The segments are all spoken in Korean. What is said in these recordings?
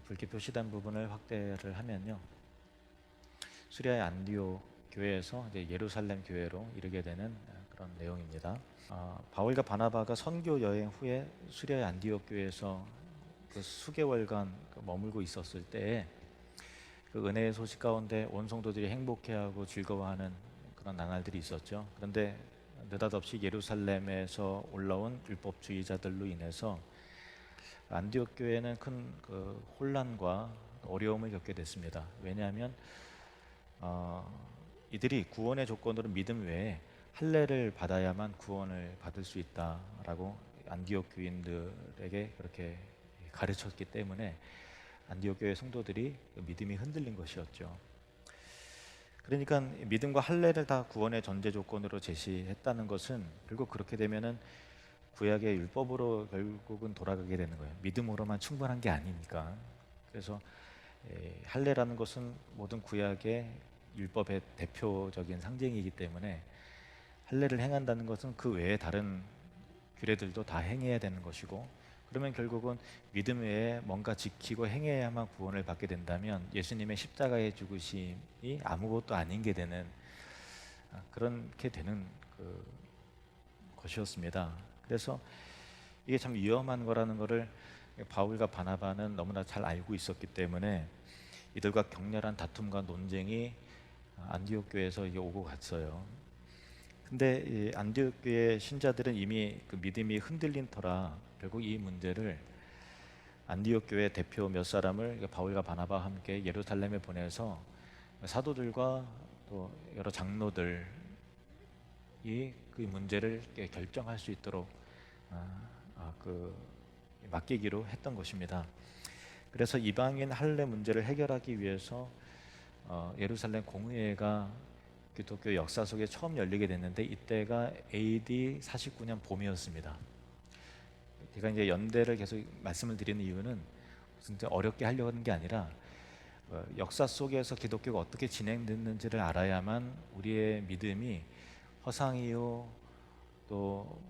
붉게 표시된 부분을 확대를 하면요, 수리아의 안디옥 교회에서 이제 예루살렘 교회로 이르게 되는 그런 내용입니다. 바울과 바나바가 선교 여행 후에 수리아의 안디옥 교회에서 그 수개월간 머물고 있었을 때에 그 은혜의 소식 가운데 온 성도들이 행복해하고 즐거워하는 그런 나날들이 있었죠. 그런데 느닷없이 예루살렘에서 올라온 율법주의자들로 인해서 안디옥 교회는 큰 그 혼란과 어려움을 겪게 됐습니다. 왜냐하면 이들이 구원의 조건으로 믿음 외에 할례를 받아야만 구원을 받을 수 있다라고 안디옥 교인들에게 그렇게 가르쳤기 때문에 안디옥 교회 성도들이 믿음이 흔들린 것이었죠. 그러니까 믿음과 할례를 다 구원의 전제 조건으로 제시했다는 것은 결국 그렇게 되면은 구약의 율법으로 결국은 돌아가게 되는 거예요. 믿음으로만 충분한 게 아니니까. 그래서 할례라는 것은 모든 구약의 율법의 대표적인 상징이기 때문에 할례를 행한다는 것은 그 외에 다른 규례들도 다 행해야 되는 것이고, 그러면 결국은 믿음 외에 뭔가 지키고 행해야만 구원을 받게 된다면 예수님의 십자가의 죽으심이 아무것도 아닌 게 되는, 그렇게 되는 것이었습니다. 그래서 이게 참 위험한 거라는 것을 바울과 바나바는 너무나 잘 알고 있었기 때문에 이들과 격렬한 다툼과 논쟁이 안디옥 교회에서 이게 오고 갔어요. 근데 이 안디옥 교회 신자들은 이미 그 믿음이 흔들린 터라 결국 이 문제를 안디옥 교회 대표 몇 사람을 바울과 바나바와 함께 예루살렘에 보내서 사도들과 또 여러 장로들이 그 문제를 결정할 수 있도록 맡기기로 했던 것입니다. 그래서 이방인 할례 문제를 해결하기 위해서 예루살렘 공의회가 기독교 역사 속에 처음 열리게 됐는데 이때가 AD 49년 봄이었습니다. 제가 이제 연대를 계속 말씀을 드리는 이유는 진짜 어렵게 하려고 하는 게 아니라 역사 속에서 기독교가 어떻게 진행됐는지를 알아야만 우리의 믿음이 허상이요 또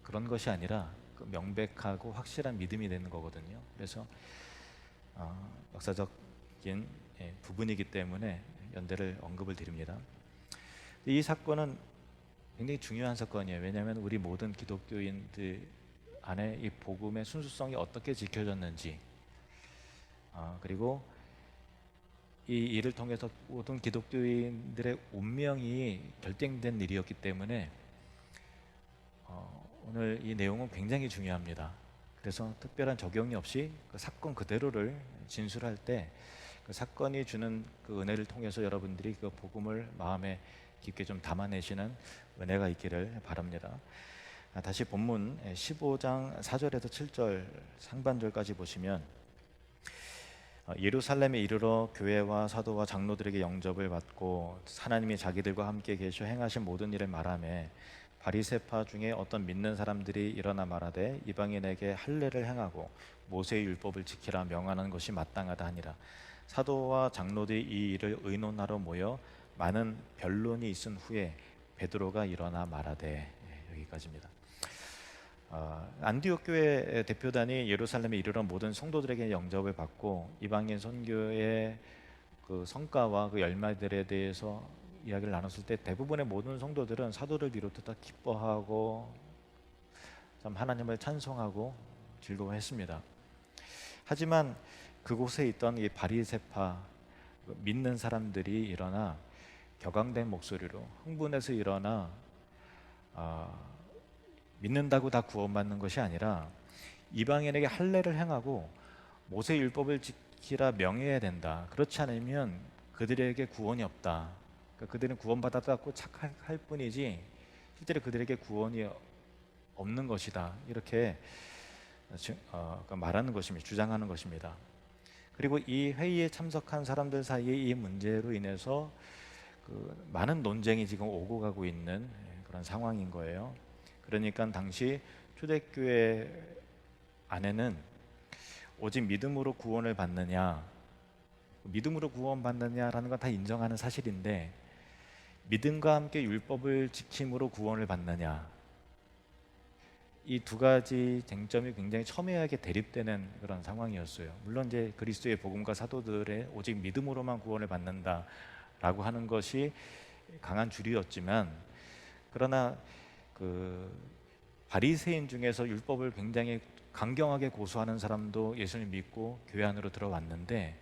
그런 것이 아니라 명백하고 확실한 믿음이 되는 거거든요. 그래서 역사적인 부분이기 때문에 연대를 언급을 드립니다. 이 사건은 굉장히 중요한 사건이에요. 왜냐하면 우리 모든 기독교인들 안에 이 복음의 순수성이 어떻게 지켜졌는지, 그리고 이 일을 통해서 모든 기독교인들의 운명이 결정된 일이었기 때문에 오늘 이 내용은 굉장히 중요합니다. 그래서 특별한 적용이 없이 그 사건 그대로를 진술할 때 그 사건이 주는 그 은혜를 통해서 여러분들이 그 복음을 마음에 깊게 좀 담아내시는 은혜가 있기를 바랍니다. 다시 본문 15장 4절에서 7절 상반절까지 보시면 예루살렘에 이르러 교회와 사도와 장로들에게 영접을 받고 하나님이 자기들과 함께 계셔 행하신 모든 일을 말하며 바리새파 중에 어떤 믿는 사람들이 일어나 말하되 이방인에게 할례를 행하고 모세의 율법을 지키라 명하는 것이 마땅하다 하니라. 사도와 장로들이 이 일을 의논하러 모여 많은 변론이 있은 후에 베드로가 일어나 말하되, 여기까지입니다. 안디옥 교회 대표단이 예루살렘에 이르러 모든 성도들에게 영접을 받고 이방인 선교의 그 성과와 그 열매들에 대해서 이야기를 나눴을 때 대부분의 모든 성도들은 사도를 비롯해 다 기뻐하고 참 하나님을 찬송하고 즐거워했습니다. 하지만 그곳에 있던 이 바리새파 믿는 사람들이 일어나 격앙된 목소리로 흥분해서 일어나 믿는다고 다 구원받는 것이 아니라 이방인에게 할례를 행하고 모세 율법을 지키라 명해야 된다. 그렇지 않으면 그들에게 구원이 없다. 그러니까 그들은 구원받았다고 착할 뿐이지 실제로 그들에게 구원이 없는 것이다. 이렇게 말하는 것입니다. 주장하는 것입니다. 그리고 이 회의에 참석한 사람들 사이에 이 문제로 인해서 많은 논쟁이 지금 오고 가고 있는 그런 상황인 거예요. 그러니까 당시 초대교회 안에는 오직 믿음으로 구원을 받느냐, 믿음으로 구원받느냐라는 건 다 인정하는 사실인데 믿음과 함께 율법을 지킴으로 구원을 받느냐, 이 두 가지 쟁점이 굉장히 첨예하게 대립되는 그런 상황이었어요. 물론 이제 그리스도의 복음과 사도들의 오직 믿음으로만 구원을 받는다라고 하는 것이 강한 주류였지만, 그러나 그 바리새인 중에서 율법을 굉장히 강경하게 고수하는 사람도 예수님 믿고 교회 안으로 들어왔는데,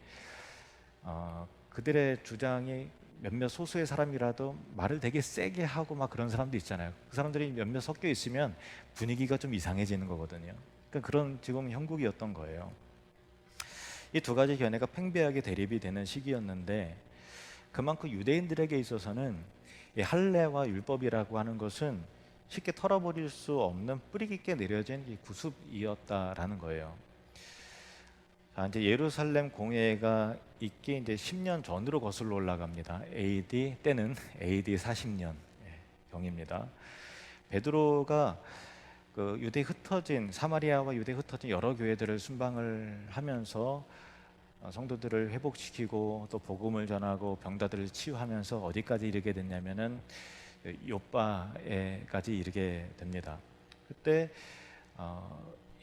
그들의 주장이 몇몇 소수의 사람이라도 말을 되게 세게 하고 막 그런 사람도 있잖아요. 그 사람들이 몇몇 섞여 있으면 분위기가 좀 이상해지는 거거든요. 그러니까 그런 지금 형국이었던 거예요. 이 두 가지 견해가 팽배하게 대립이 되는 시기였는데, 그만큼 유대인들에게 있어서는 이 할례와 율법이라고 하는 것은 쉽게 털어버릴 수 없는 뿌리 깊게 내려진 이 구습이었다라는 거예요. 자, 이제 예루살렘 공회가 있기 이제 10년 전으로 거슬러 올라갑니다. 때는 AD 40년 경입니다. 베드로가 그 유대 흩어진 사마리아와 유대 흩어진 여러 교회들을 순방을 하면서 성도들을 회복시키고 또 복음을 전하고 병자들을 치유하면서 어디까지 이르게 됐냐면은 요빠에까지 이르게 됩니다. 그때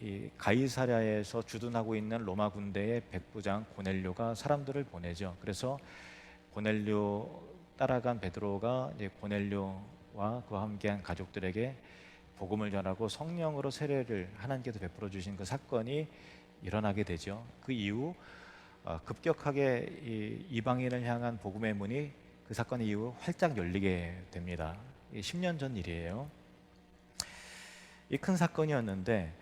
이 가이사랴에서 주둔하고 있는 로마 군대의 백부장 고넬료가 사람들을 보내죠. 그래서 고넬료 따라간 베드로가 이제 고넬료와 그와 함께한 가족들에게 복음을 전하고 성령으로 세례를 하나님께서 베풀어 주신 그 사건이 일어나게 되죠. 그 이후 급격하게 이방인을 향한 복음의 문이 그 사건 이후 활짝 열리게 됩니다. 10년 전 일이에요. 이 큰 사건이었는데,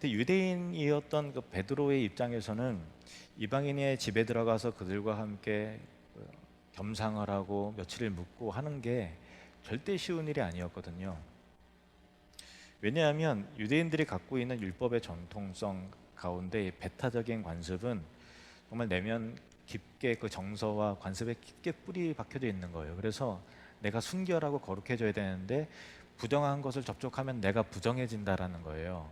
유대인이었던 그 베드로의 입장에서는 이방인의 집에 들어가서 그들과 함께 겸상을 하고 며칠을 묵고 하는 게 절대 쉬운 일이 아니었거든요. 왜냐하면 유대인들이 갖고 있는 율법의 전통성 가운데 배타적인 관습은 정말 내면 깊게 그 정서와 관습에 깊게 뿌리 박혀져 있는 거예요. 그래서 내가 순결하고 거룩해져야 되는데 부정한 것을 접촉하면 내가 부정해진다라는 거예요.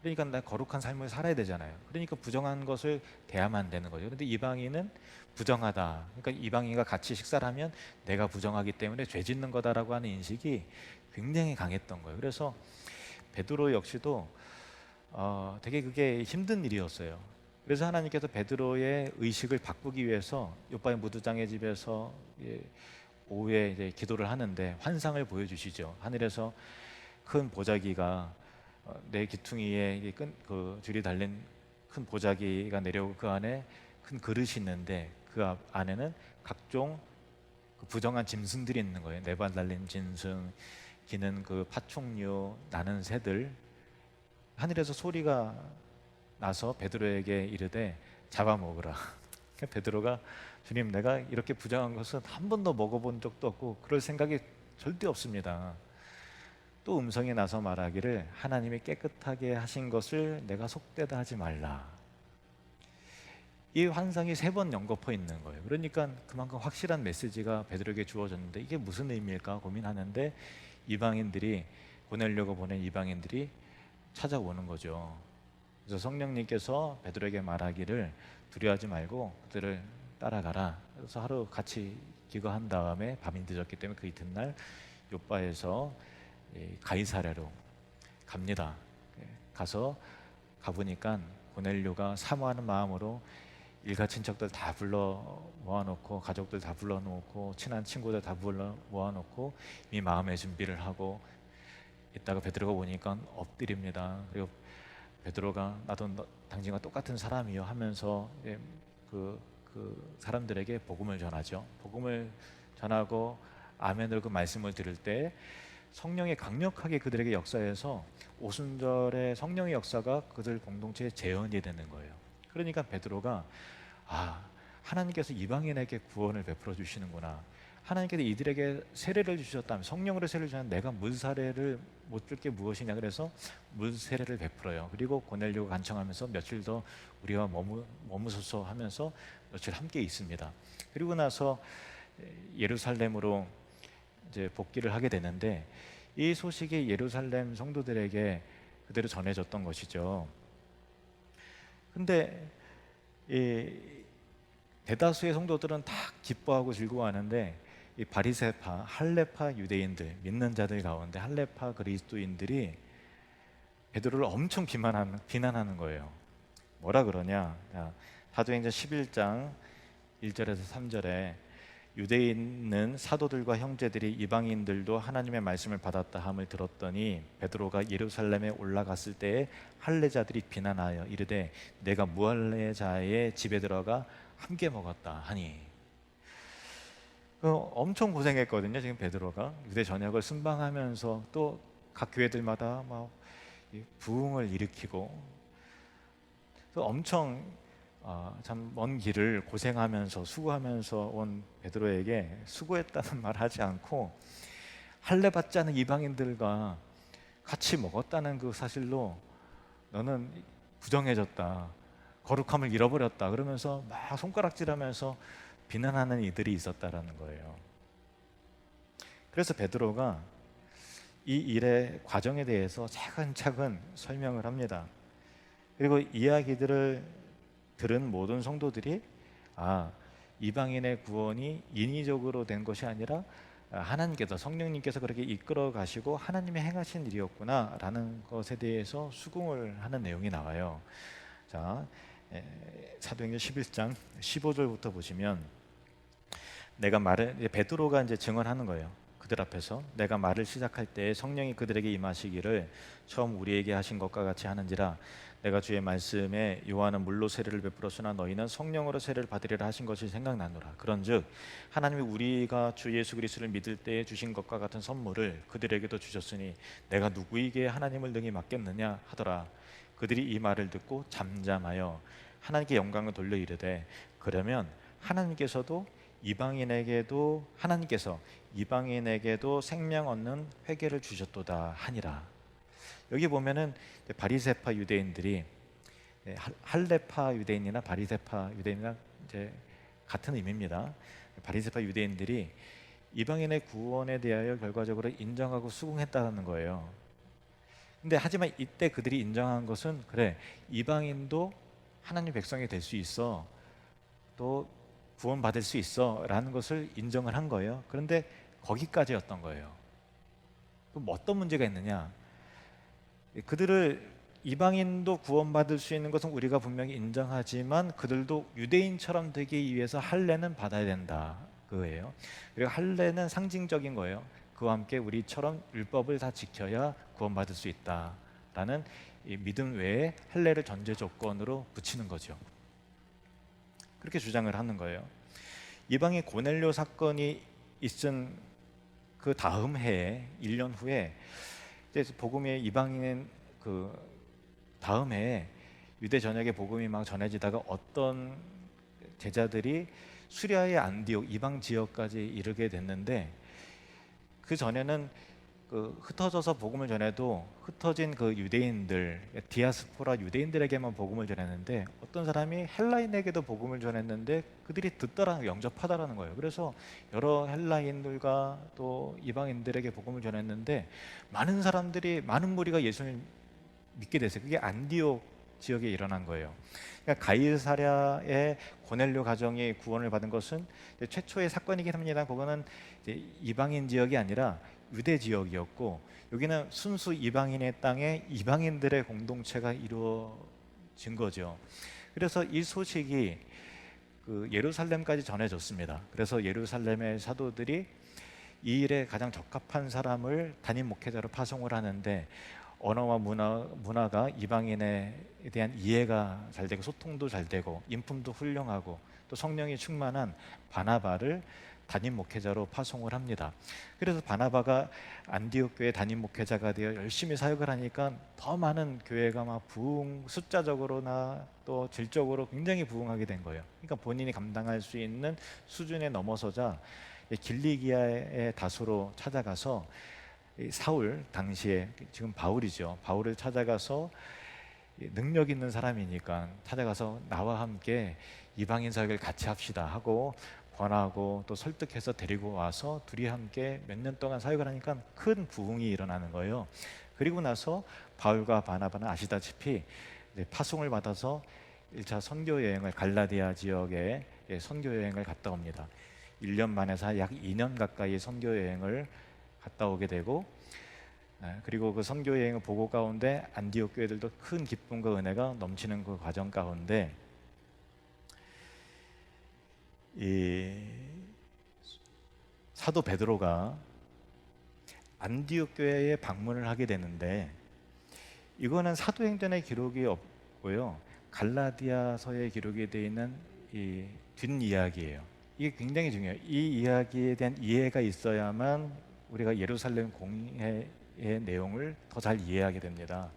그러니까 나 거룩한 삶을 살아야 되잖아요. 그러니까 부정한 것을 대하면 안 되는 거죠. 그런데 이방인은 부정하다. 그러니까 이방인과 같이 식사를 하면 내가 부정하기 때문에 죄 짓는 거다라고 하는 인식이 굉장히 강했던 거예요. 그래서 베드로 역시도 되게 그게 힘든 일이었어요. 그래서 하나님께서 베드로의 의식을 바꾸기 위해서 요바의 무두장의 집에서 오후에 이제 기도를 하는데 환상을 보여주시죠. 하늘에서 큰 보자기가 내 귀퉁이에 그 줄이 달린 큰 보자기가 내려오고 그 안에 큰 그릇이 있는데 그 안에는 각종 그 부정한 짐승들이 있는 거예요. 네 발 달린 짐승, 기는 그 파충류, 나는 새들. 하늘에서 소리가 나서 베드로에게 이르되 잡아먹으라. 베드로가 주님, 내가 이렇게 부정한 것은 한 번도 먹어본 적도 없고 그럴 생각이 절대 없습니다. 또 음성이 나서 말하기를 하나님이 깨끗하게 하신 것을 내가 속되다 하지 말라. 이 환상이 3번 연거푸 있는 거예요. 그러니까 그만큼 확실한 메시지가 베드로에게 주어졌는데 이게 무슨 의미일까 고민하는데 이방인들이 고넬료가 보낸 이방인들이 찾아오는 거죠. 그래서 성령님께서 베드로에게 말하기를 두려워하지 말고 그들을 따라가라. 그래서 하루 같이 기거한 다음에 밤이 늦었기 때문에 그 이튿날 요바에서 가이사랴로 갑니다. 가서 가보니까 고넬료가 사모하는 마음으로 일가 친척들 다 불러 모아놓고 가족들 다 불러놓고 친한 친구들 다 불러 모아놓고 이미 마음의 준비를 하고 있다가 베드로가 오니까 엎드립니다. 그리고 베드로가 나도 당신과 똑같은 사람이요 하면서 그 사람들에게 복음을 전하죠. 복음을 전하고 아멘으로 그 말씀을 들을 때 성령이 강력하게 그들에게 역사해서 오순절에 성령의 역사가 그들 공동체의 재현이 되는 거예요. 그러니까 베드로가 하나님께서 이방인에게 구원을 베풀어 주시는구나. 하나님께서 이들에게 세례를 주셨다면 성령으로 세례를 주면 내가 물 세례를 못 줄 게 무엇이냐. 그래서 물 세례를 베풀어요. 그리고 고넬료가 간청하면서 며칠 더 우리와 머무소서 하면서 며칠 함께 있습니다. 그리고 나서 예루살렘으로 이제 복귀를 하게 되는데 이 소식이 예루살렘 성도들에게 그대로 전해졌던 것이죠. 근데 이 대다수의 성도들은 다 기뻐하고 즐거워하는데 이 바리새파, 할례파 유대인들, 믿는 자들 가운데 할례파 그리스도인들이 베드로를 엄청 비난하는 거예요. 뭐라 그러냐? 사도행전 11장 1절에서 3절에 유대에 있는 사도들과 형제들이 이방인들도 하나님의 말씀을 받았다 함을 들었더니 베드로가 예루살렘에 올라갔을 때에 할례자들이 비난하여 이르되 내가 무할례자의 집에 들어가 함께 먹었다 하니. 엄청 고생했거든요. 지금 베드로가 유대 전역을 순방하면서 또 각 교회들마다 막 부흥을 일으키고 또 엄청 참 먼 길을 고생하면서 수고하면서 온 베드로에게 수고했다는 말 하지 않고 할례 받지 않은 이방인들과 같이 먹었다는 그 사실로 너는 부정해졌다, 거룩함을 잃어버렸다 그러면서 막 손가락질하면서 비난하는 이들이 있었다라는 거예요. 그래서 베드로가 이 일의 과정에 대해서 차근차근 설명을 합니다. 그리고 이야기들을 들은 모든 성도들이 이방인의 구원이 인위적으로 된 것이 아니라 하나님께서, 성령님께서 그렇게 이끌어 가시고 하나님이 행하신 일이었구나 라는 것에 대해서 수긍을 하는 내용이 나와요. 자, 사도행전 11장 15절부터 보시면 베드로가 이제 증언하는 거예요. 그들 앞에서 내가 말을 시작할 때 성령이 그들에게 임하시기를 처음 우리에게 하신 것과 같이 하는지라. 내가 주의 말씀에 요한은 물로 세례를 베풀었으나 너희는 성령으로 세례를 받으리라 하신 것이 생각나노라. 그런즉 하나님이 우리가 주 예수 그리스도를 믿을 때에 주신 것과 같은 선물을 그들에게도 주셨으니 내가 누구에게 하나님을 능히 맡겠느냐 하더라. 그들이 이 말을 듣고 잠잠하여 하나님께 영광을 돌려 이르되 그러면 하나님께서 이방인에게도 생명 얻는 회개를 주셨도다 하니라. 여기 보면은 바리새파 유대인들이 할례파 유대인이나 바리새파 유대인이나 이제 같은 의미입니다. 바리새파 유대인들이 이방인의 구원에 대하여 결과적으로 인정하고 수긍했다는 거예요. 근데 하지만 이때 그들이 인정한 것은 그래, 이방인도 하나님 백성이 될 수 있어, 또 구원받을 수 있어 라는 것을 인정을 한 거예요. 그런데 거기까지였던 거예요. 그럼 어떤 문제가 있느냐? 그들을 이방인도 구원받을 수 있는 것은 우리가 분명히 인정하지만 그들도 유대인처럼 되기 위해서 할례는 받아야 된다 그거예요. 그리고 할례는 상징적인 거예요. 그와 함께 우리처럼 율법을 다 지켜야 구원받을 수 있다라는 이 믿음 외에 할례를 전제 조건으로 붙이는 거죠. 그렇게 주장을 하는 거예요. 이방인 고넬료 사건이 있은 그 다음 해에 1년 후에 이제 복음이 이방인 그 다음 해에 유대 전역에 복음이 막 전해지다가 어떤 제자들이 수리아의 안디옥 이방 지역까지 이르게 됐는데 그 전에는 흩어져서 복음을 전해도 흩어진 그 유대인들, 디아스포라 유대인들에게만 복음을 전했는데 어떤 사람이 헬라인에게도 복음을 전했는데 그들이 듣더라, 영접하다라는 거예요. 그래서 여러 헬라인들과 또 이방인들에게 복음을 전했는데 많은 무리가 예수님을 믿게 됐어요. 그게 안디옥 지역에 일어난 거예요. 그러니까 가이사랴의 고넬료 가정이 구원을 받은 것은 최초의 사건이긴 합니다. 그거는 이제 이방인 지역이 아니라 유대 지역이었고 여기는 순수 이방인의 땅에 이방인들의 공동체가 이루어진 거죠. 그래서 이 소식이 그 예루살렘까지 전해졌습니다. 그래서 예루살렘의 사도들이 이 일에 가장 적합한 사람을 담임 목회자로 파송을 하는데 언어와 문화가 이방인에 대한 이해가 잘 되고 소통도 잘 되고 인품도 훌륭하고 또 성령이 충만한 바나바를 담임 목회자로 파송을 합니다. 그래서 바나바가 안디옥 교회 담임 목회자가 되어 열심히 사역을 하니까 더 많은 교회가 막 숫자적으로나 또 질적으로 굉장히 부흥하게 된 거예요. 그러니까 본인이 감당할 수 있는 수준에 넘어서자 길리기아의 다소로 찾아가서 사울, 당시에 지금 바울이죠. 바울을 찾아가서 능력 있는 사람이니까 찾아가서 나와 함께 이방인 사역을 같이 합시다 하고 권하고 또 설득해서 데리고 와서 둘이 함께 몇 년 동안 사역을 하니까 큰 부흥이 일어나는 거예요. 그리고 나서 바울과 바나바는 아시다시피 파송을 받아서 1차 선교 여행을 갈라디아 지역에 선교 여행을 갔다 옵니다. 1년 만에서 약 2년 가까이 선교 여행을 갔다 오게 되고 그리고 그 선교 여행의 보고 가운데 안디옥 교회들도 큰 기쁨과 은혜가 넘치는 그 과정 가운데 이 사도 베드로가 안디옥 교회에 방문을 하게 되는데, 이거는 사도행전의 기록이 없고요, 갈라디아서에 기록이 되어 있는 이 뒷이야기예요. 이게 굉장히 중요해요. 이 이야기에 대한 이해가 있어야만 우리가 예루살렘 공회의 내용을 더 잘 이해하게 됩니다.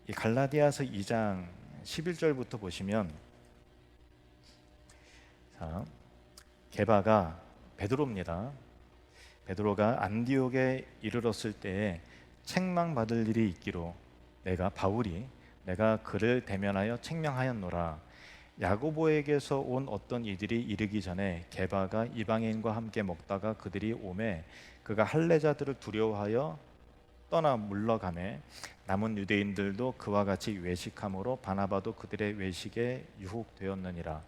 이 갈라디아서 2장 11절부터 보시면, 자, 게바가 베드로입니다. 베드로가 안디옥에 이르렀을 때에 책망받을 일이 있기로 바울이 내가 그를 대면하여 책명하였노라. 야고보에게서 온 어떤 이들이 이르기 전에 게바가 이방인과 함께 먹다가 그들이 오매 그가 할례자들을 두려워하여 떠나 물러가매 남은 유대인들도 그와 같이 외식함으로 바나바도 그들의 외식에 유혹되었느니라.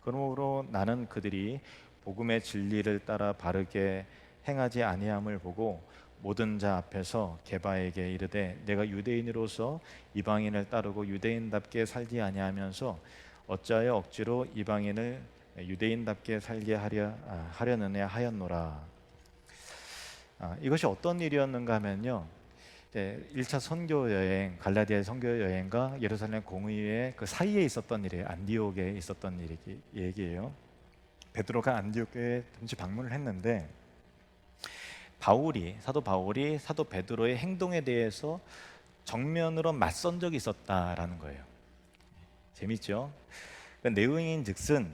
그러므로 나는 그들이 복음의 진리를 따라 바르게 행하지 아니함을 보고 모든 자 앞에서 게바에게 이르되 내가 유대인으로서 이방인을 따르고 유대인답게 살지 아니하면서 어찌하여 억지로 이방인을 유대인답게 살게 하려느냐 하였노라. 이것이 어떤 일이었는가 하면요, 1차 선교 여행, 갈라디아의 선교 여행과 예루살렘 공의회 그 사이에 있었던 일이에요. 안디옥에 있었던 얘기예요. 베드로가 안디옥 교회에 잠시 방문을 했는데 사도 바울이 사도 베드로의 행동에 대해서 정면으로 맞선 적이 있었다라는 거예요. 재밌죠? 그 내용인즉슨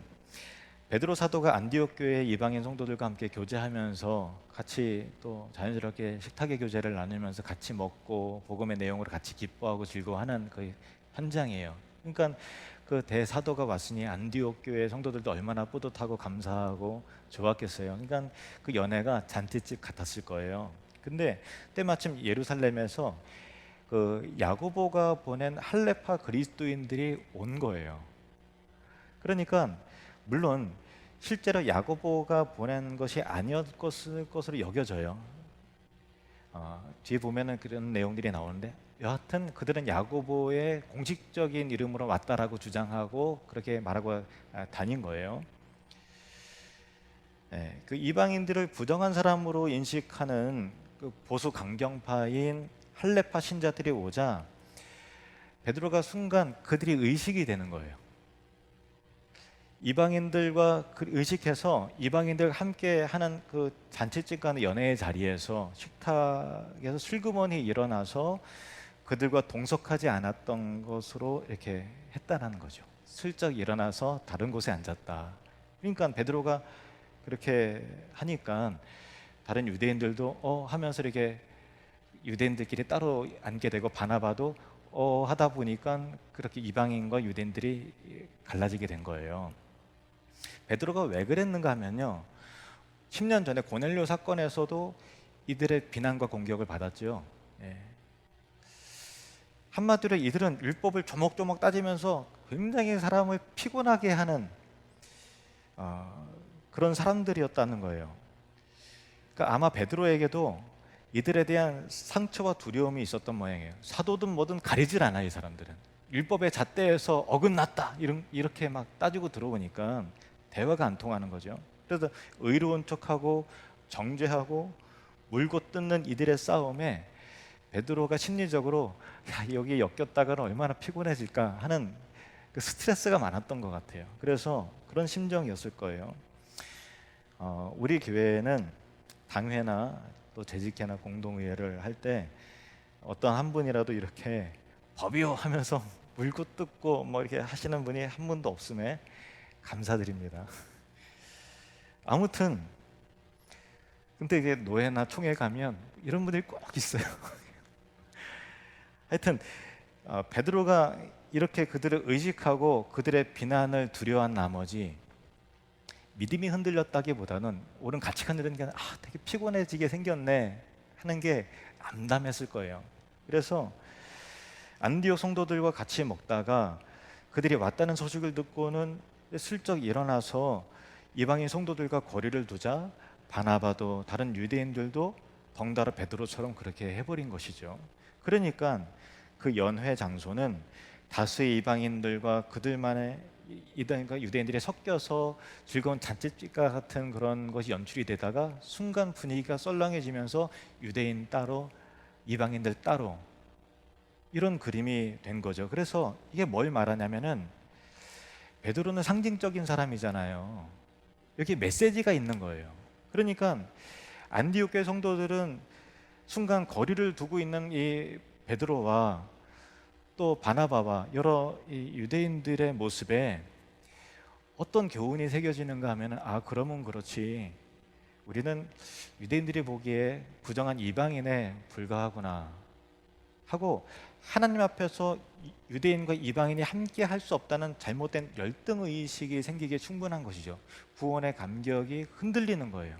베드로 사도가 안디옥 교회 이방인 성도들과 함께 교제하면서 같이 또 자연스럽게 식탁의 교제를 나누면서 같이 먹고 복음의 내용으로 같이 기뻐하고 즐거워하는 그 현장이에요. 그러니까 그 대사도가 왔으니 안디옥 교회 성도들도 얼마나 뿌듯하고 감사하고 좋았겠어요. 그러니까 그 연애가 잔치집 같았을 거예요. 근데 때마침 예루살렘에서 그 야고보가 보낸 할레파 그리스도인들이 온 거예요. 그러니까 물론 실제로 야고보가 보낸 것이 아니었을 것으로 여겨져요. 뒤에 보면은 그런 내용들이 나오는데, 여하튼 그들은 야고보의 공식적인 이름으로 왔다라고 주장하고 그렇게 말하고 다닌 거예요. 그 이방인들을 부정한 사람으로 인식하는 그 보수 강경파인 할레파 신자들이 오자 베드로가 순간 그들이 의식이 되는 거예요. 이방인들과 의식해서 이방인들 함께 하는 그 잔치집 간의 연애의 자리에서 식탁에서 슬그머니 일어나서 그들과 동석하지 않았던 것으로 이렇게 했다는 거죠. 슬쩍 일어나서 다른 곳에 앉았다. 그러니까 베드로가 그렇게 하니까 다른 유대인들도 하면서 이렇게 유대인들끼리 따로 앉게 되고 바나바도 하다 보니까 그렇게 이방인과 유대인들이 갈라지게 된 거예요. 베드로가 왜 그랬는가 하면요, 10년 전에 고넬료 사건에서도 이들의 비난과 공격을 받았죠. 한마디로 이들은 율법을 조목조목 따지면서 굉장히 사람을 피곤하게 하는 그런 사람들이었다는 거예요. 그러니까 아마 베드로에게도 이들에 대한 상처와 두려움이 있었던 모양이에요. 사도든 뭐든 가리질 않아요. 이 사람들은 율법의 잣대에서 어긋났다 이렇게 막 따지고 들어오니까 대화가 안 통하는 거죠. 그래서 의로운 척하고 정죄하고 물고 뜯는 이들의 싸움에 베드로가 심리적으로 여기에 엮였다가는 얼마나 피곤해질까 하는 그 스트레스가 많았던 것 같아요. 그래서 그런 심정이었을 거예요. 우리 교회는 당회나 또 재직회나 공동의회를 할 때 어떤 한 분이라도 이렇게 법이요 하면서 물고 뜯고 뭐 이렇게 하시는 분이 한 분도 없음에 감사드립니다. 아무튼 근데 이게 노회나 총회 가면 이런 분들이 꼭 있어요. 하여튼 베드로가 이렇게 그들을 의식하고 그들의 비난을 두려워한 나머지 믿음이 흔들렸다기보다는 옳은 가치관들은 그냥 되게 피곤해지게 생겼네 하는 게 암담했을 거예요. 그래서 안디옥 성도들과 같이 먹다가 그들이 왔다는 소식을 듣고는 슬쩍 일어나서 이방인 성도들과 거리를 두자 바나바도 다른 유대인들도 덩달아 베드로처럼 그렇게 해버린 것이죠. 그러니까 그 연회 장소는 다수의 이방인들과 그들만의 이단과 유대인들이 섞여서 즐거운 잔치집과 같은 그런 것이 연출이 되다가 순간 분위기가 썰렁해지면서 유대인 따로 이방인들 따로 이런 그림이 된 거죠. 그래서 이게 뭘 말하냐면은 베드로는 상징적인 사람이잖아요. 여기 메시지가 있는 거예요. 그러니까 안디옥 교회 성도들은 순간 거리를 두고 있는 이 베드로와 또 바나바와 여러 이 유대인들의 모습에 어떤 교훈이 새겨지는가 하면은 그러면 그렇지, 우리는 유대인들이 보기에 부정한 이방인에 불과하구나 하고 하나님 앞에서 유대인과 이방인이 함께 할 수 없다는 잘못된 열등의식이 생기기에 충분한 것이죠. 구원의 감격이 흔들리는 거예요.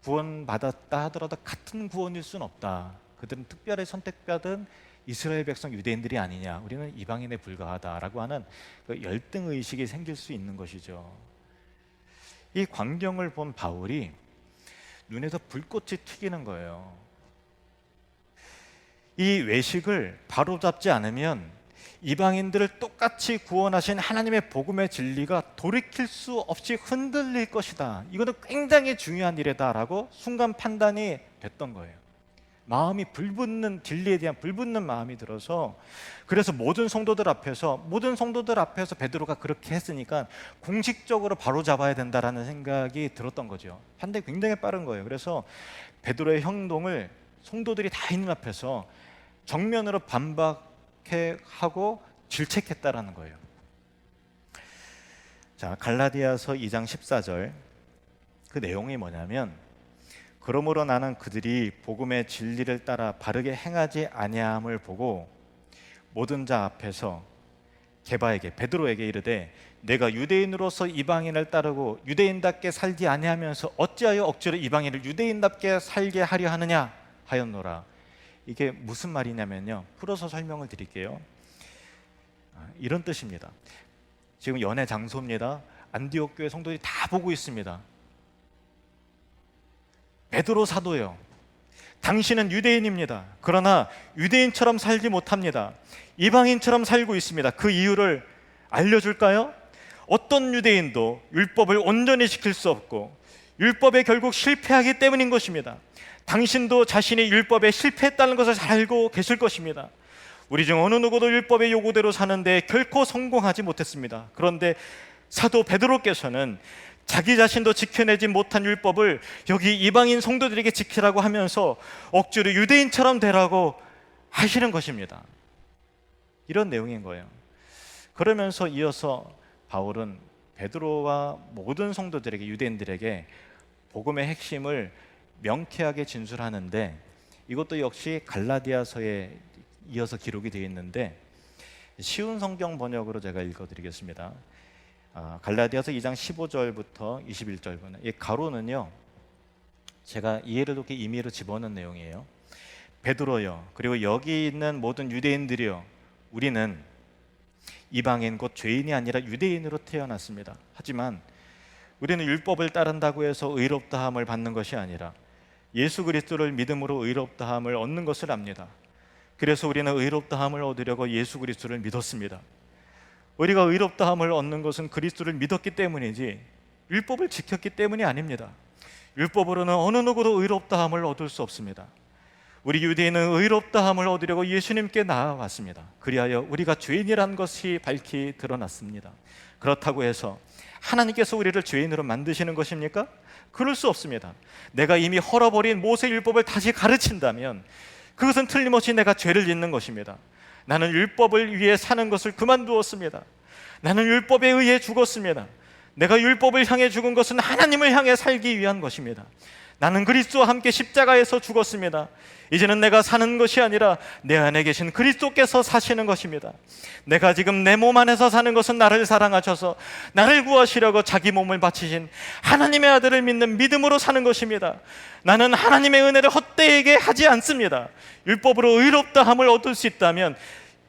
구원받았다 하더라도 같은 구원일 수는 없다. 그들은 특별히 선택받은 이스라엘 백성 유대인들이 아니냐, 우리는 이방인에 불과하다라고 하는 그 열등의식이 생길 수 있는 것이죠. 이 광경을 본 바울이 눈에서 불꽃이 튀기는 거예요. 이 외식을 바로잡지 않으면 이방인들을 똑같이 구원하신 하나님의 복음의 진리가 돌이킬 수 없이 흔들릴 것이다. 이것은 굉장히 중요한 일이다라고 순간 판단이 됐던 거예요. 마음이 불붙는, 진리에 대한 불붙는 마음이 들어서, 그래서 모든 성도들 앞에서 베드로가 그렇게 했으니까 공식적으로 바로잡아야 된다라는 생각이 들었던 거죠. 판단이 굉장히 빠른 거예요. 그래서 베드로의 행동을 성도들이 다 있는 앞에서 정면으로 반박하고 질책했다라는 거예요. 자, 갈라디아서 2장 14절 그 내용이 뭐냐면, 그러므로 나는 그들이 복음의 진리를 따라 바르게 행하지 아니함을 보고 모든 자 앞에서 게바에게, 베드로에게 이르되 내가 유대인으로서 이방인을 따르고 유대인답게 살지 아니하면서 어찌하여 억지로 이방인을 유대인답게 살게 하려 하느냐 하였노라. 이게 무슨 말이냐면요, 풀어서 설명을 드릴게요. 이런 뜻입니다. 지금 연회 장소입니다. 안디옥 교회 성도들이 다 보고 있습니다. 베드로 사도요, 당신은 유대인입니다. 그러나 유대인처럼 살지 못합니다. 이방인처럼 살고 있습니다. 그 이유를 알려줄까요? 어떤 유대인도 율법을 온전히 지킬 수 없고 율법에 결국 실패하기 때문인 것입니다. 당신도 자신이 율법에 실패했다는 것을 잘 알고 계실 것입니다. 우리 중 어느 누구도 율법의 요구대로 사는데 결코 성공하지 못했습니다. 그런데 사도 베드로께서는 자기 자신도 지켜내지 못한 율법을 여기 이방인 성도들에게 지키라고 하면서 억지로 유대인처럼 되라고 하시는 것입니다. 이런 내용인 거예요. 그러면서 이어서 바울은 베드로와 모든 성도들에게, 유대인들에게 복음의 핵심을 명쾌하게 진술하는데, 이것도 역시 갈라디아서에 이어서 기록이 되어 있는데 쉬운 성경 번역으로 제가 읽어드리겠습니다. 갈라디아서 2장 15절부터 21절분. 이 가로는요, 제가 이해를 돕게 임의로 집어넣은 내용이에요. 베드로여, 그리고 여기 있는 모든 유대인들이여, 우리는 이방인 곧 죄인이 아니라 유대인으로 태어났습니다. 하지만 우리는 율법을 따른다고 해서 의롭다함을 받는 것이 아니라 예수 그리스도를 믿음으로 의롭다함을 얻는 것을 압니다. 그래서 우리는 의롭다함을 얻으려고 예수 그리스도를 믿었습니다. 우리가 의롭다함을 얻는 것은 그리스도를 믿었기 때문이지 율법을 지켰기 때문이 아닙니다. 율법으로는 어느 누구도 의롭다함을 얻을 수 없습니다. 우리 유대인은 의롭다함을 얻으려고 예수님께 나아왔습니다. 그리하여 우리가 죄인이란 것이 밝히 드러났습니다. 그렇다고 해서 하나님께서 우리를 죄인으로 만드시는 것입니까? 그럴 수 없습니다. 내가 이미 헐어버린 모세율법을 다시 가르친다면 그것은 틀림없이 내가 죄를 짓는 것입니다. 나는 율법을 위해 사는 것을 그만두었습니다. 나는 율법에 의해 죽었습니다. 내가 율법을 향해 죽은 것은 하나님을 향해 살기 위한 것입니다. 나는 그리스도와 함께 십자가에서 죽었습니다. 이제는 내가 사는 것이 아니라 내 안에 계신 그리스도께서 사시는 것입니다. 내가 지금 내 몸 안에서 사는 것은 나를 사랑하셔서 나를 구하시려고 자기 몸을 바치신 하나님의 아들을 믿는 믿음으로 사는 것입니다. 나는 하나님의 은혜를 헛되게 하지 않습니다. 율법으로 의롭다함을 얻을 수 있다면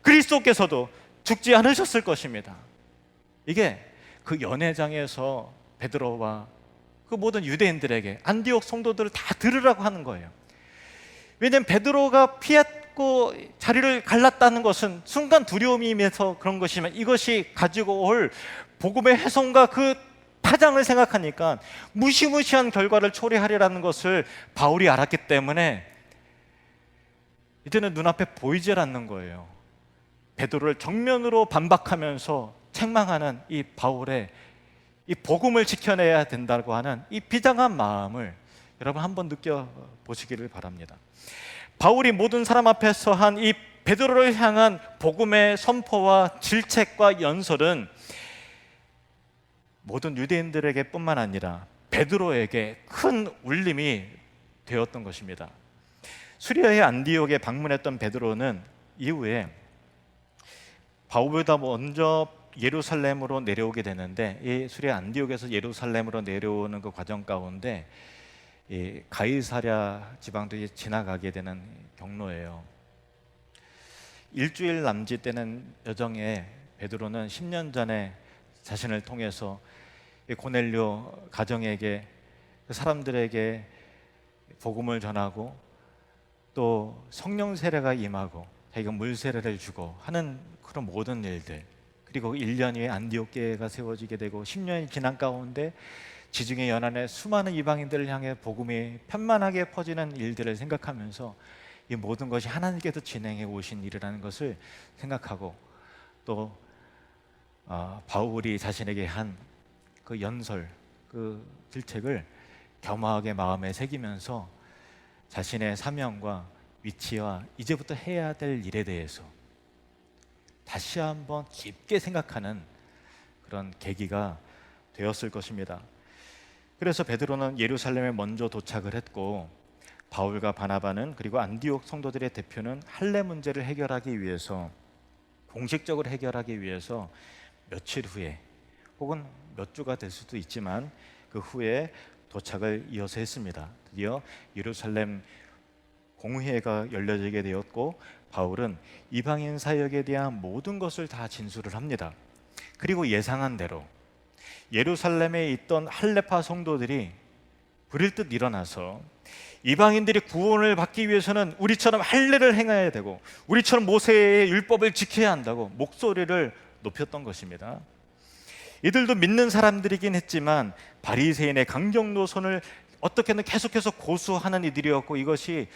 그리스도께서도 죽지 않으셨을 것입니다. 이게 그 연회장에서 베드로와 그 모든 유대인들에게, 안디옥 성도들을 다 들으라고 하는 거예요. 왜냐하면 베드로가 피했고 자리를 갈랐다는 것은 순간 두려움이 임해서 그런 것이지만, 이것이 가지고 올 복음의 훼손과 그 파장을 생각하니까 무시무시한 결과를 초래하리라는 것을 바울이 알았기 때문에 이제는 눈앞에 보이질 않는 거예요. 베드로를 정면으로 반박하면서 책망하는 이 바울의 이 복음을 지켜내야 된다고 하는 이 비장한 마음을 여러분 한번 느껴보시기를 바랍니다. 바울이 모든 사람 앞에서 한 이 베드로를 향한 복음의 선포와 질책과 연설은 모든 유대인들에게 뿐만 아니라 베드로에게 큰 울림이 되었던 것입니다. 수리아의 안디옥에 방문했던 베드로는 이후에 바울보다 먼저 예루살렘으로 내려오게 되는데, 이 수리아 안디옥에서 예루살렘으로 내려오는 그 과정 가운데 이 가이사랴 지방도 지나가게 되는 경로예요. 일주일 남짓 되는 여정에 베드로는 10년 전에 자신을 통해서 고넬료 가정에게, 그 사람들에게 복음을 전하고 또 성령 세례가 임하고 자기가 물 세례를 주고 하는 그런 모든 일들, 그리고 1년 후에 안디옥 교회가 세워지게 되고 10년이 지난 가운데 지중해 연안의 수많은 이방인들을 향해 복음이 편만하게 퍼지는 일들을 생각하면서 이 모든 것이 하나님께서 진행해 오신 일이라는 것을 생각하고, 또 바울이 자신에게 한 그 연설, 그 질책을 겸허하게 마음에 새기면서 자신의 사명과 위치와 이제부터 해야 될 일에 대해서 다시 한번 깊게 생각하는 그런 계기가 되었을 것입니다. 그래서 베드로는 예루살렘에 먼저 도착을 했고, 바울과 바나바는, 그리고 안디옥 성도들의 대표는 할례 문제를 해결하기 위해서, 공식적으로 해결하기 위해서 며칠 후에, 혹은 몇 주가 될 수도 있지만 그 후에 도착을 이어서 했습니다. 드디어 예루살렘 공회가 열려지게 되었고, 바울은 이방인 사역에 대한 모든 것을 다 진술을 합니다. 그리고 예상한 대로 예루살렘에 있던 할례파 성도들이 부릴 듯 일어나서 이방인들이 구원을 받기 위해서는 우리처럼 할례를 행해야 되고 우리처럼 모세의 율법을 지켜야 한다고 목소리를 높였던 것입니다. 이들도 믿는 사람들이긴 했지만 바리새인의 강경 노선을 어떻게든 계속해서 고수하는 이들이었고, 이것이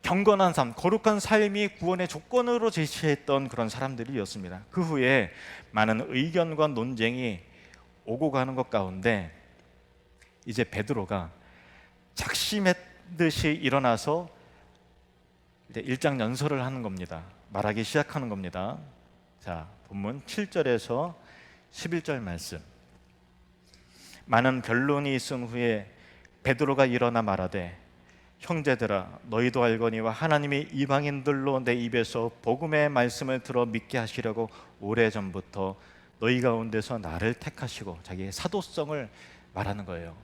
경건한 삶, 거룩한 삶이 구원의 조건으로 제시했던 그런 사람들이었습니다. 그 후에 많은 의견과 논쟁이 오고 가는 것 가운데 이제 베드로가 작심했듯이 일어나서 이제 일장 연설을 하는 겁니다. 말하기 시작하는 겁니다. 자, 본문 7절에서 11절 말씀. 많은 변론이 있은 후에 베드로가 일어나 말하되, 형제들아, 너희도 알거니와 하나님이 이방인들로 내 입에서 복음의 말씀을 들어 믿게 하시려고 오래전부터 너희 가운데서 나를 택하시고, 자기의 사도성을 말하는 거예요.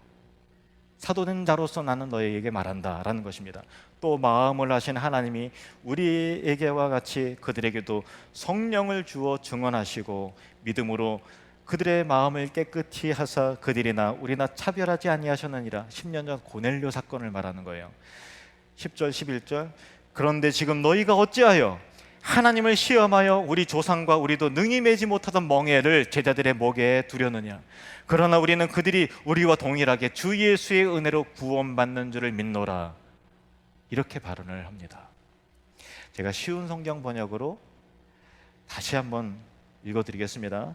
사도된 자로서 나는 너희에게 말한다 라는 것입니다. 또 마음을 하신 하나님이 우리에게와 같이 그들에게도 성령을 주어 증언하시고 믿음으로 그들의 마음을 깨끗이 하사 그들이나 우리나 차별하지 아니하셨느니라. 10년 전 고넬료 사건을 말하는 거예요. 10절 11절. 그런데 지금 너희가 어찌하여 하나님을 시험하여 우리 조상과 우리도 능히 매지 못하던 멍에를 제자들의 목에 두려느냐. 그러나 우리는 그들이 우리와 동일하게 주 예수의 은혜로 구원받는 줄을 믿노라. 이렇게 발언을 합니다. 제가 쉬운 성경 번역으로 다시 한번 읽어드리겠습니다.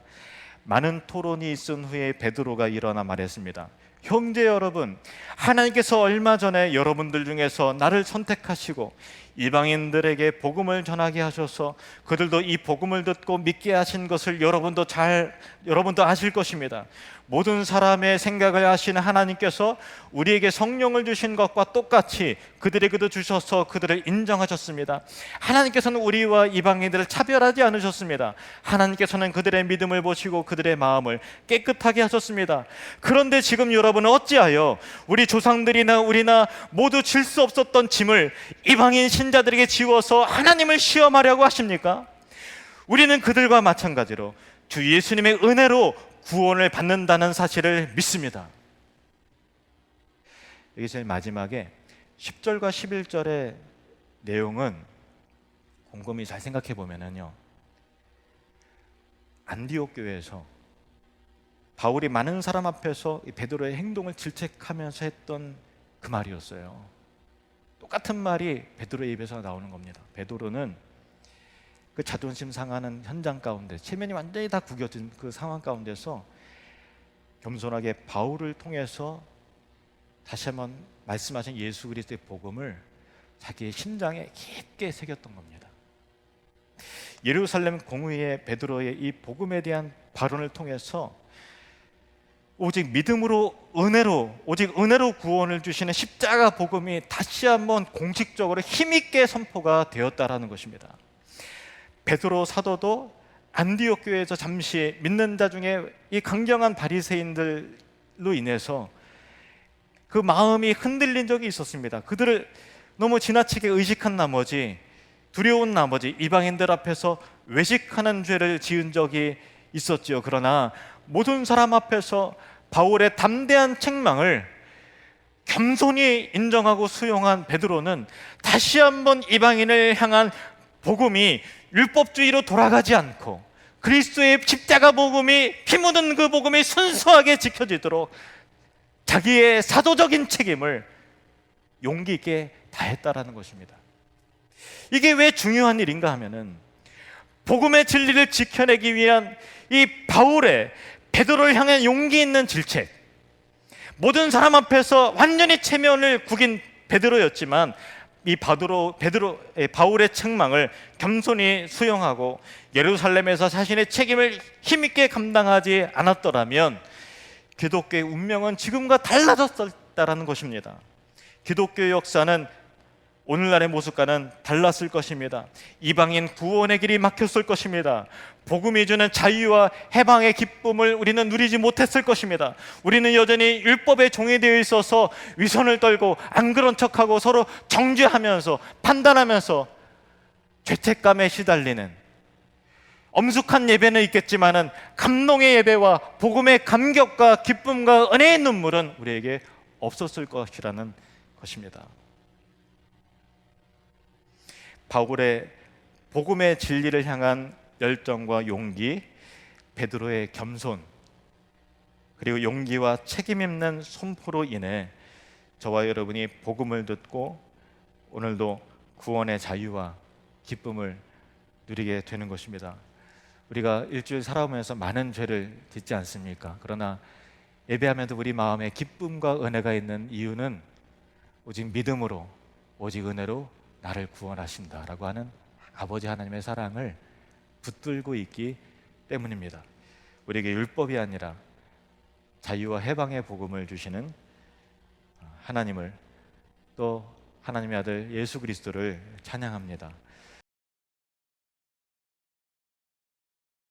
많은 토론이 있은 후에 베드로가 일어나 말했습니다. 형제 여러분, 하나님께서 얼마 전에 여러분들 중에서 나를 선택하시고 이방인들에게 복음을 전하게 하셔서 그들도 이 복음을 듣고 믿게 하신 것을 여러분도 아실 것입니다. 모든 사람의 생각을 아시는 하나님께서 우리에게 성령을 주신 것과 똑같이 그들에게도 주셔서 그들을 인정하셨습니다. 하나님께서는 우리와 이방인들을 차별하지 않으셨습니다. 하나님께서는 그들의 믿음을 보시고 그들의 마음을 깨끗하게 하셨습니다. 그런데 지금 여러분은 어찌하여 우리 조상들이나 우리나 모두 질 수 없었던 짐을 이방인 신자들에게 지워서 하나님을 시험하려고 하십니까? 우리는 그들과 마찬가지로 주 예수님의 은혜로 구원을 받는다는 사실을 믿습니다. 여기 제일 마지막에 10절과 11절에 내용은 곰곰이 잘 생각해 보면은요, 안디옥 교회에서 바울이 많은 사람 앞에서 이 베드로의 행동을 질책하면서 했던 그 말이었어요. 똑같은 말이 베드로의 입에서 나오는 겁니다. 베드로는 그 자존심 상하는 현장 가운데, 체면이 완전히 다 구겨진 그 상황 가운데서 겸손하게 바울을 통해서 다시 한번 말씀하신 예수 그리스도의 복음을 자기의 심장에 깊게 새겼던 겁니다. 예루살렘 공의의 베드로의 이 복음에 대한 발언을 통해서 오직 믿음으로 오직 은혜로 구원을 주시는 십자가 복음이 다시 한번 공식적으로 힘있게 선포가 되었다라는 것입니다. 베드로 사도도 안디옥 교회에서 잠시 믿는 자 중에 이 강경한 바리새인들로 인해서 그 마음이 흔들린 적이 있었습니다. 그들을 너무 지나치게 의식한 나머지, 두려운 나머지 이방인들 앞에서 외식하는 죄를 지은 적이 있었지요. 그러나 모든 사람 앞에서 바울의 담대한 책망을 겸손히 인정하고 수용한 베드로는 다시 한번 이방인을 향한 복음이 율법주의로 돌아가지 않고 그리스도의 십자가 복음이, 피 묻은 그 복음이 순수하게 지켜지도록 자기의 사도적인 책임을 용기 있게 다했다라는 것입니다. 이게 왜 중요한 일인가 하면은 복음의 진리를 지켜내기 위한 이 바울의 베드로를 향한 용기 있는 질책, 모든 사람 앞에서 완전히 체면을 구긴 베드로였지만 이 바울의 책망을 겸손히 수용하고 예루살렘에서 자신의 책임을 힘있게 감당하지 않았더라면 기독교의 운명은 지금과 달라졌다라는 것입니다. 기독교의 역사는 오늘날의 모습과는 달랐을 것입니다. 이방인 구원의 길이 막혔을 것입니다. 복음이 주는 자유와 해방의 기쁨을 우리는 누리지 못했을 것입니다. 우리는 여전히 율법의 종이 되어 있어서 위선을 떨고 안 그런 척하고 서로 정죄하면서 판단하면서 죄책감에 시달리는, 엄숙한 예배는 있겠지만은 감동의 예배와 복음의 감격과 기쁨과 은혜의 눈물은 우리에게 없었을 것이라는 것입니다. 바울의 복음의 진리를 향한 열정과 용기, 베드로의 겸손, 그리고 용기와 책임 있는 선포로 인해 저와 여러분이 복음을 듣고 오늘도 구원의 자유와 기쁨을 누리게 되는 것입니다. 우리가 일주일 살아오면서 많은 죄를 짓지 않습니까? 그러나 예배하면서 우리 마음에 기쁨과 은혜가 있는 이유는 오직 믿음으로, 오직 은혜로 나를 구원하신다라고 하는 아버지 하나님의 사랑을 붙들고 있기 때문입니다. 우리에게 율법이 아니라 자유와 해방의 복음을 주시는 하나님을, 또 하나님의 아들 예수 그리스도를 찬양합니다.